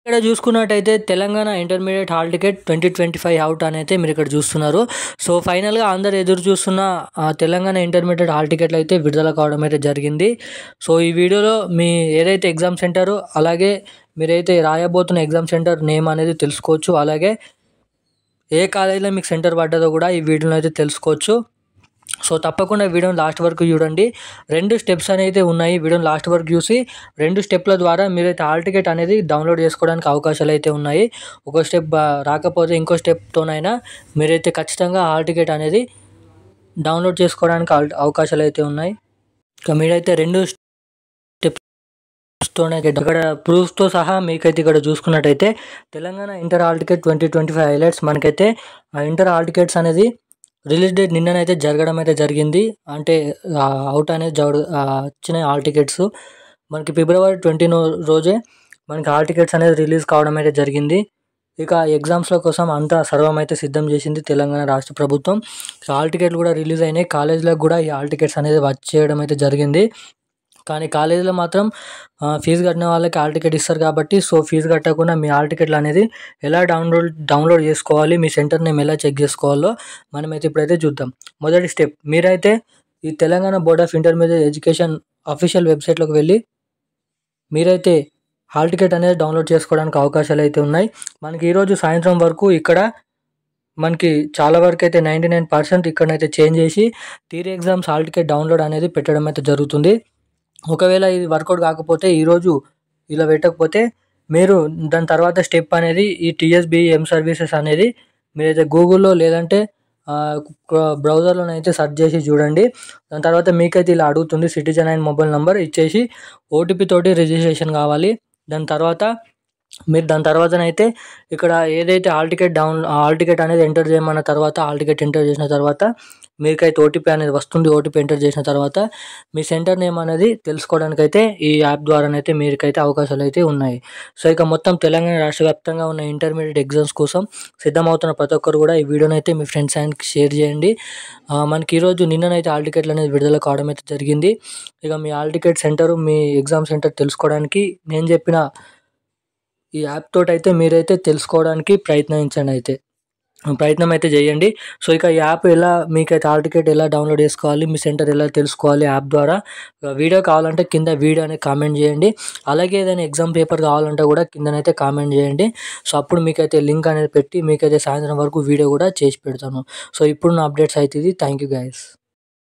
ఇక్కడ చూసుకున్నట్టయితే Telangana intermediate hall ticket 2025 out అని అయితే మీరు ఇక్కడ చూస్తున్నారు. సో ఫైనల్గా అందరు ఎదురు చూస్తున్న తెలంగాణ ఇంటర్మీడియట్ హాల్ టికెట్లు అయితే విడుదల కావడం అయితే జరిగింది. సో ఈ వీడియోలో మీ ఏదైతే ఎగ్జామ్ సెంటర్ అలాగే మీరైతే రాయబోతున్న ఎగ్జామ్ సెంటర్ నేమ్ అనేది తెలుసుకోవచ్చు. అలాగే ఏ కాలేజీలో మీకు సెంటర్ పడ్డదో కూడా ఈ వీడియోలో అయితే తెలుసుకోవచ్చు. సో తప్పకుండా వీడియోని లాస్ట్ వరకు చూడండి. 2 స్టెప్స్ అయితే ఉన్నాయి. వీడియోని లాస్ట్ వరకు చూసి 2 స్టెప్ల ద్వారా మీరైతే హాల్ టికెట్ అనేది డౌన్లోడ్ చేసుకోవడానికి అవకాశాలు అయితే ఉన్నాయి. ఒక స్టెప్ రాకపోతే ఇంకో స్టెప్తోనైనా మీరైతే ఖచ్చితంగా హాల్ టికెట్ అనేది డౌన్లోడ్ చేసుకోవడానికి అవకాశాలు అయితే ఉన్నాయి. ఇక మీరైతే 2 స్టెప్స్తోనే ఇక్కడ ప్రూఫ్తో సహా మీకైతే ఇక్కడ చూసుకున్నట్టయితే Telangana inter hall ticket 2025 highlights మనకైతే ఇంటర్ హాల్ టికెట్స్ అనేది రిలీజ్ డేట్ నిన్ననైతే జరగడం అయితే జరిగింది. అంటే అవుట్ అనేది వచ్చినాయి హాల్ టికెట్స్. మనకి ఫిబ్రవరి 20 రోజే మనకి హాల్ టికెట్స్ అనేది రిలీజ్ కావడం అయితే జరిగింది. ఇక ఎగ్జామ్స్ల కోసం అంతా సర్వం అయితే సిద్ధం చేసింది తెలంగాణ రాష్ట్ర ప్రభుత్వం. హాల్ టికెట్లు కూడా రిలీజ్ అయినాయి. కాలేజీలకు కూడా ఈ హాల్ టికెట్స్ అనేది వచ్చేయడం అయితే జరిగింది. కానీ కాలేజీలో మాత్రం ఫీజు కట్టిన వాళ్ళకి హాల్ టికెట్ ఇస్తారు కాబట్టి సో ఫీజు కట్టకుండా మీ హాల్ టికెట్లు అనేది ఎలా డౌన్లోడ్ చేసుకోవాలి, మీ సెంటర్ నేమ్ ఎలా చెక్ చేసుకోవాలో మనమైతే ఇప్పుడైతే చూద్దాం. మొదటి స్టెప్, మీరైతే ఈ Telangana board of intermediate education official వెబ్సైట్లోకి వెళ్ళి మీరైతే హాల్ టికెట్ అనేది డౌన్లోడ్ చేసుకోవడానికి అవకాశాలు అయితే ఉన్నాయి. మనకి ఈరోజు సాయంత్రం వరకు ఇక్కడ మనకి చాలా వరకు అయితే 99% ఇక్కడనైతే చేంజ్ చేసి theory exams hall ticket download అనేది పెట్టడం అయితే జరుగుతుంది. ఒకవేళ ఇది వర్కౌట్ కాకపోతే ఈరోజు ఇలా పెట్టకపోతే మీరు దాని తర్వాత స్టెప్ అనేది ఈ టీఎస్బిఎం సర్వీసెస్ అనేది మీరైతే గూగుల్లో లేదంటే బ్రౌజర్లోనైతే సెర్చ్ చేసి చూడండి. దాని తర్వాత మీకైతే ఇలా అడుగుతుంది సిటిజన్ అండ్ మొబైల్ నెంబర్ ఇచ్చేసి ఓటీపీ తోటి రిజిస్ట్రేషన్ కావాలి. దాని తర్వాతనైతే ఇక్కడ ఏదైతే హాల్ టికెట్ అనేది ఎంటర్ చేయమన్న తర్వాత హాల్ టికెట్ ఎంటర్ చేసిన తర్వాత మీకైతే ఓటీపీ అనేది వస్తుంది. ఓటీపీ ఎంటర్ చేసిన తర్వాత మీ సెంటర్ నేమ్ అనేది తెలుసుకోవడానికి అయితే ఈ యాప్ ద్వారానైతే మీకైతే అవకాశాలు అయితే ఉన్నాయి. సో ఇక మొత్తం తెలంగాణ రాష్ట్ర వ్యాప్తంగా ఉన్న ఇంటర్మీడియట్ ఎగ్జామ్స్ కోసం సిద్ధమవుతున్న ప్రతి ఒక్కరు కూడా ఈ వీడియోని అయితే మీ ఫ్రెండ్స్ అండ్కి షేర్ చేయండి. మనకి ఈరోజు నిన్ననైతే హాల్ టికెట్లు అనేది విడుదల కావడం అయితే జరిగింది. ఇక మీ హాల్ టికెట్ సెంటర్, మీ ఎగ్జామ్ సెంటర్ తెలుసుకోవడానికి నేను చెప్పిన ఈ యాప్ తోటి అయితే మీరైతే తెలుసుకోవడానికి ప్రయత్నం అయితే చేయండి. సో ఇక ఈ యాప్ ఎలా మీకైతే హాల్ టికెట్ ఎలా డౌన్లోడ్ చేసుకోవాలి, మీ సెంటర్ ఎలా తెలుసుకోవాలి యాప్ ద్వారా వీడియో కావాలంటే కింద వీడియో అనేది కామెంట్ చేయండి. అలాగే ఏదైనా ఎగ్జామ్ పేపర్ కావాలంటే కూడా కిందనైతే కామెంట్ చేయండి. సో అప్పుడు మీకైతే లింక్ అనేది పెట్టి మీకైతే సాయంత్రం వరకు వీడియో కూడా చేసి పెడతాను. సో ఇప్పుడు నా అప్డేట్స్ అయితే ఇది. Thank you guys.